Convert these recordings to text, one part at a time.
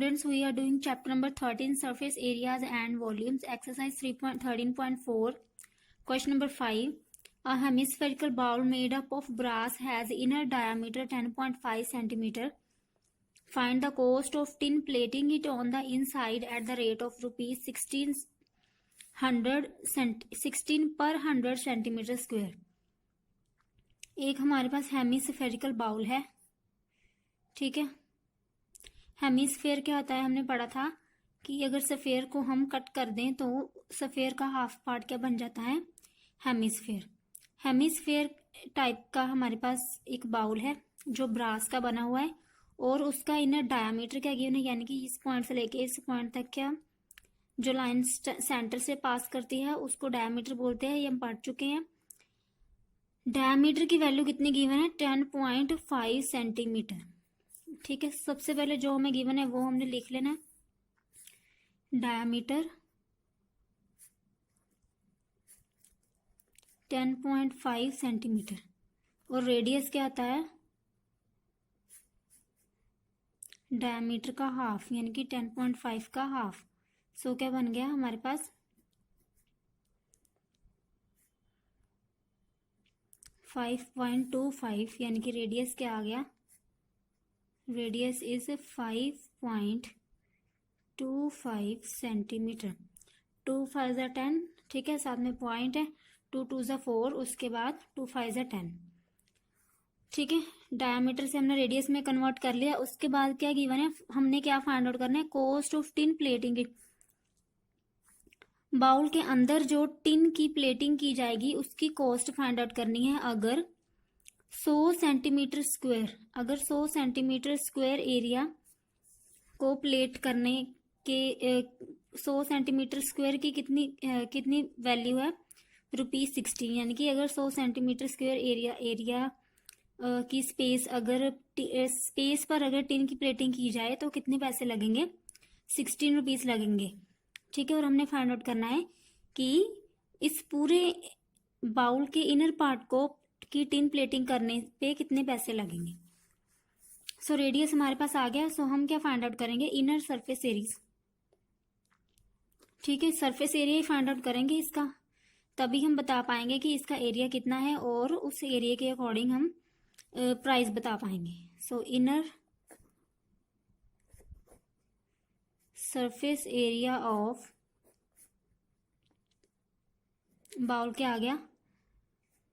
students, we are doing chapter number 13, surface areas and volumes, exercise 3.13.4. Question number 5. A hemispherical bowl made up of brass has inner diameter 10.5 centimeter. Find the cost of tin plating it on the inside at the rate of rupees 16 per 100 centimetre square. एक हमारे पास hemispherical bowl है, ठीक है. Hemisphere क्या होता है, हमने पढ़ा था कि अगर सफेयर को हम कट कर दें तो सफेयर का हाफ पार्ट क्या बन जाता है, हेमिस्फेयर. हेमिस्फेयर टाइप का हमारे पास एक बाउल है जो ब्रास का बना हुआ है और उसका इनर डायामीटर क्या गिवन है, यानी कि इस पॉइंट से लेके इस पॉइंट तक क्या जो लाइन सेंटर से पास करती है उसको डायामीटर बोलते हैं. ये हम पढ़ चुके हैं. डायामीटर की वैल्यू कितनी गिवन है, 10.5 सेंटीमीटर. ठीक है, सबसे पहले जो हमें गिवन है वो हमने लिख लेना है. डायामीटर 10.5 सेंटीमीटर और रेडियस क्या आता है, डायामीटर का हाफ, यानी कि 10.5 का हाफ. सो क्या बन गया हमारे पास 5.25, यानी कि रेडियस क्या आ गया, रेडियस इज 5.25 सेंटीमीटर. 2 5 10, ठीक है, साथ में पॉइंट है. 2 2 4, उसके बाद 2 5 10, ठीक है. डायमीटर से हमने रेडियस में कन्वर्ट कर लिया. उसके बाद क्या गिवन है, हमने क्या फाइंड आउट करना है, cost of tin plating it. Bowl के अंदर जो टिन की प्लेटिंग की जाएगी उसकी कॉस्ट फाइंड आउट करनी है. अगर 100 सेंटीमीटर स्क्वायर, अगर 100 सेंटीमीटर स्क्वायर एरिया को प्लेट करने के 100 सेंटीमीटर स्क्वायर की कितनी वैल्यू है, रुपीज 16. यानी कि अगर 100 सेंटीमीटर स्क्वायर एरिया की स्पेस स्पेस पर अगर टिन की प्लेटिंग की जाए तो कितने पैसे लगेंगे, 16 रुपीज लगेंगे. ठीक है, और हमने फाइंड आउट करना है कि इस पूरे बाउल के इनर पार्ट को की टिन प्लेटिंग करने पे कितने पैसे लगेंगे. सो रेडियस हमारे पास आ गया. सो हम क्या फाइंड आउट करेंगे, इनर सरफेस एरिया. ठीक है, सरफेस एरिया ही फाइंड आउट करेंगे इसका, तभी हम बता पाएंगे कि इसका एरिया कितना है और उस एरिया के अकॉर्डिंग हम प्राइस बता पाएंगे. So inner surface area of bowl क्या आ गया,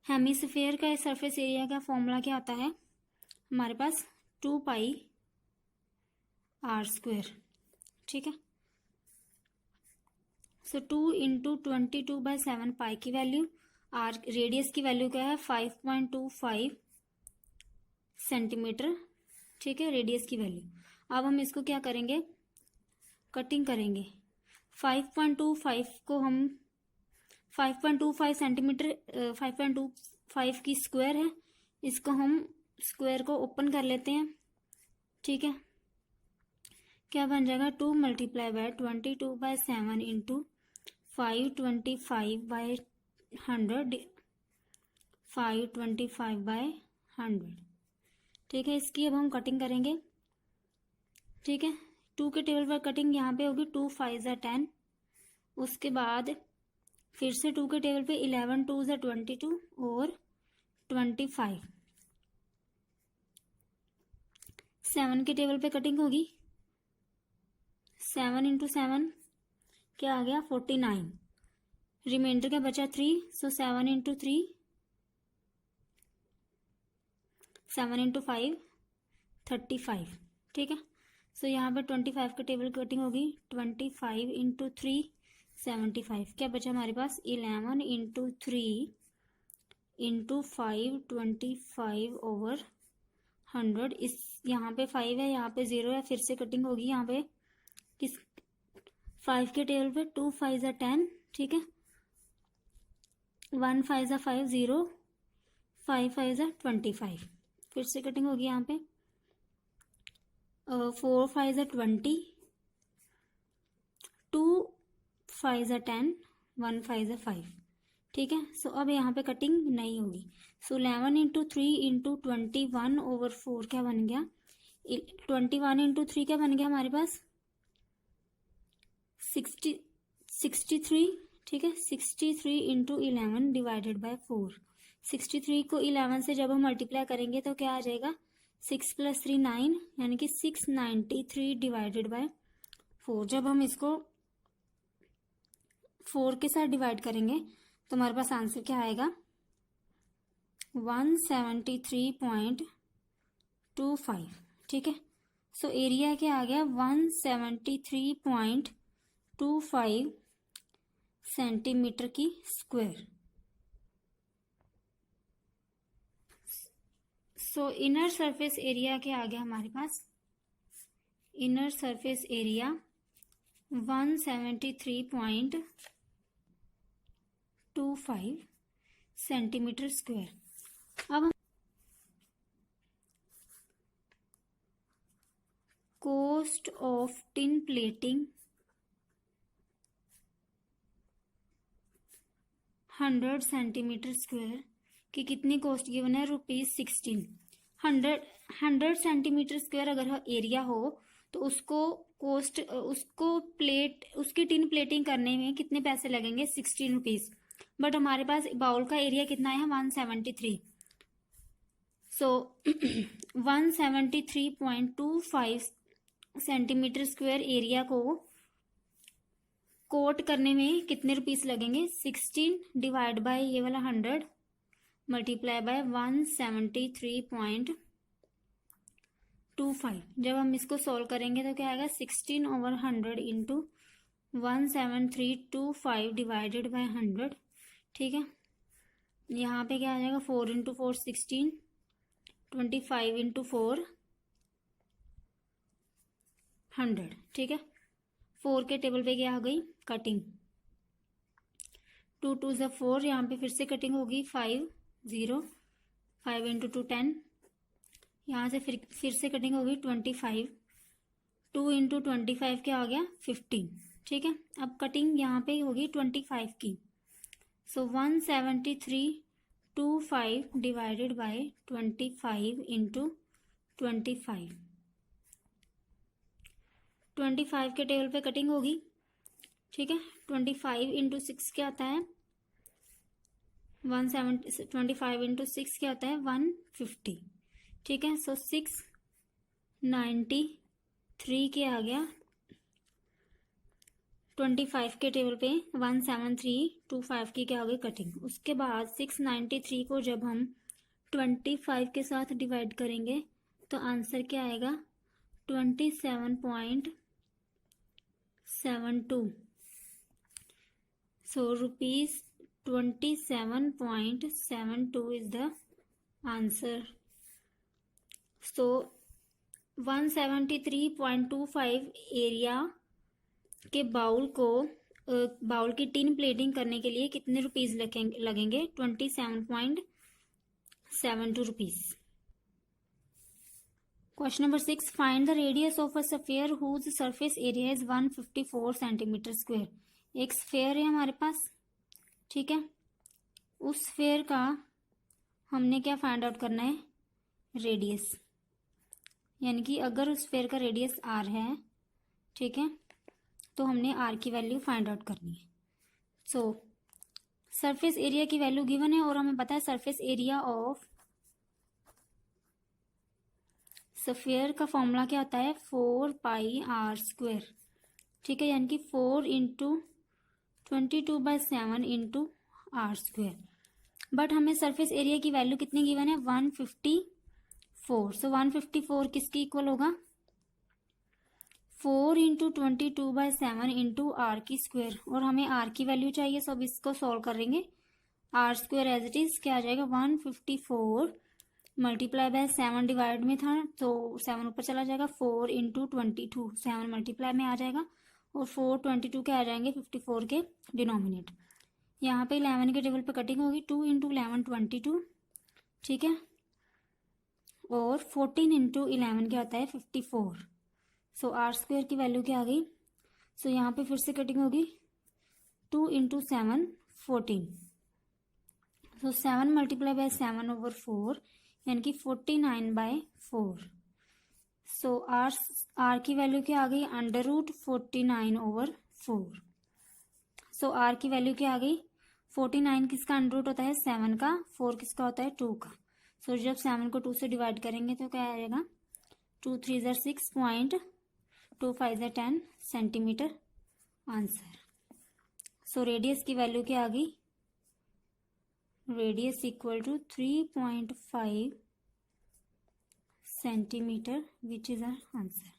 हेमिस्फेयर का सरफेस एरिया का फॉर्मूला क्या आता है हमारे पास, 2 पाई आर स्क्वायर. ठीक है, सो 2 इंटू 22/7 पाई की वैल्यू, आर रेडियस की वैल्यू क्या है 5.25 सेंटीमीटर. ठीक है, रेडियस की वैल्यू. अब हम इसको क्या करेंगे, कटिंग करेंगे. 5.25 को हम 5.25 सेंटीमीटर 5.25 की स्क्वायर है, इसको हम स्क्वायर को ओपन कर लेते हैं. ठीक है, क्या बन जाएगा, 2 × 22/7 इंटू 525/100, 525/100. ठीक है, इसकी अब हम कटिंग करेंगे. ठीक है, 2 के टेबल पर कटिंग यहाँ पे होगी, 2 5 10. उसके बाद फिर से 2 के टेबल पे 11 2 22 और 25. 7 के टेबल पे कटिंग होगी, 7 इंटू 7 क्या आ गया 49. रिमाइंडर क्या बचा 3. सो 7 इंटू 3, 7 इंटू 5 35. ठीक है, सो यहाँ पे 25 के टेबल कटिंग होगी, 25 इंटू 3 75. क्या बचा हमारे पास, 11 इंटू 3 इंटू 5 25/100. इस यहाँ पे 5 है, यहाँ पे 0 है, फिर से कटिंग होगी यहाँ पे किस 5 के टेबल पे 2 5 10. ठीक है, 1 5 5 0, 5 5 25. फिर से कटिंग होगी यहाँ पे 4 5 20, 2 5 10, 1 5 5. ठीक है, सो अब यहाँ पे कटिंग नहीं होगी. सो 11 इंटू 3 इंटू 21/4 क्या बन गया, 21 इंटू 3 क्या बन गया हमारे पास 63, ठीक है, 63 इंटू 11 डिवाइडेड बाय 4। 63 को 11 से जब हम मल्टीप्लाई करेंगे तो क्या आ जाएगा, 6 + 3 9, यानी कि 693 डिवाइडेड बाय 4। जब हम इसको 4 के साथ डिवाइड करेंगे तो हमारे पास आंसर क्या आएगा, 173.25, ठीक है। सो एरिया क्या आ गया, 173.25 सेंटीमीटर की square. So inner surface area क्या आ गया हमारे पास, inner surface area 173.25 centimetre square. अब cost of tin plating 100 centimetre square की कितनी कॉस्ट गिवन है, ₹16। 100 सेंटीमीटर स्क्वायर अगर एरिया हो तो उसको कॉस्ट, उसकी टिन प्लेटिंग करने में कितने पैसे लगेंगे, ₹16। बट हमारे पास बाउल का एरिया कितना है, 173। सो 173.25 सेंटीमीटर स्क्वायर एरिया को कोट करने में कितने रुपीस लगेंगे, 16 डिवाइड बाय ये वाला 100 मल्टीप्लाई बाय 173.25। जब हम इसको सॉल्व करेंगे तो क्या आएगा, 16/100 इंटू 17325 डिवाइडेड बाय 100, ठीक है। यहाँ पे क्या आ जाएगा, 4 × 4 16, 25 × 4 100, ठीक है। 4 के टेबल पे क्या हो गई, कटिंग, 2 2 = 4, यहाँ पे फिर से कटिंग होगी, 5 0, 5 × 2 10, यहाँ से फिर से कटिंग होगी, 25, 2 × 25 क्या हो गया, 15, ठीक है। अब कटिंग यहाँ पे होगी 25 की। सो 173.25 डिवाइडेड बाय 25 × 25, 25 के टेबल पे कटिंग होगी, ठीक है। 25 × 6 क्या आता है, 25 × 6 क्या होता है, 150, ठीक है। सो 693 के आ गया, 25 के टेबल पे 173.25 की क्या हो गई, कटिंग। उसके बाद 693 को जब हम 25 के साथ डिवाइड करेंगे तो आंसर क्या आएगा, 27.72। So ₹27.72 is the answer. So 173.25 area के बाउल की टिन प्लेटिंग करने के लिए कितने रुपीस लगेंगे, 27.72 rupees. Question number 6, find the radius of a sphere whose surface area is 154 centimetre square. एक स्फीयर है हमारे पास, ठीक है। उस स्फीयर का हमने क्या फाइंड आउट करना है, रेडियस, यानी कि अगर उस स्फीयर का रेडियस r है, ठीक है, तो हमने r की वैल्यू फाइंड आउट करनी है। सो सरफेस एरिया की वैल्यू गिवन है और हमें पता है सरफेस एरिया ऑफ स्फीयर का फॉर्मूला क्या होता है, 4πr², ठीक है, यानी कि 4 × 22/7 × r²। बट हमें सरफेस एरिया की वैल्यू कितनी गिवन है, 154। सो 154 किसकी इक्वल होगा, 4 × 22/7 × r की स्क्वायर, और हमें r की वैल्यू चाहिए। सब इसको सॉल्व करेंगे, r² एज इट इज क्या आ जाएगा, 154 मल्टीप्लाई बाय 7 डिवाइड में था तो 7 ऊपर चला जाएगा, 4 × 22, 7 मल्टीप्लाई में आ जाएगा, और 4 22 के आ जाएंगे 54 के डिनोमिनेट। यहाँ पे 11 के टेबल पे कटिंग होगी, 2 × 11 22, ठीक है, और 14 × 11 क्या होता है, 54। सो r² की वैल्यू क्या आ गई। सो यहाँ पे फिर से कटिंग होगी, 2 × 7 14, सो 7 मल्टीप्लाई बाय 7/4 यानी कि 49/4। सो r की वैल्यू क्या आ गई, √49/4। 4। सो आर की वैल्यू क्या आ गई, 49 किसका अंडर रूट होता है, 7 का, 4 किसका होता है, 2 का। सो जब 7 को 2 से डिवाइड करेंगे तो क्या आएगा, 2 3 ज़र 6 पॉइंट, 2 5 ज़र 10 सेंटीमीटर आंसर। सो रेडियस की वैल्यू क्या आ गई, radius equal to 3.5 centimetre, which is our answer.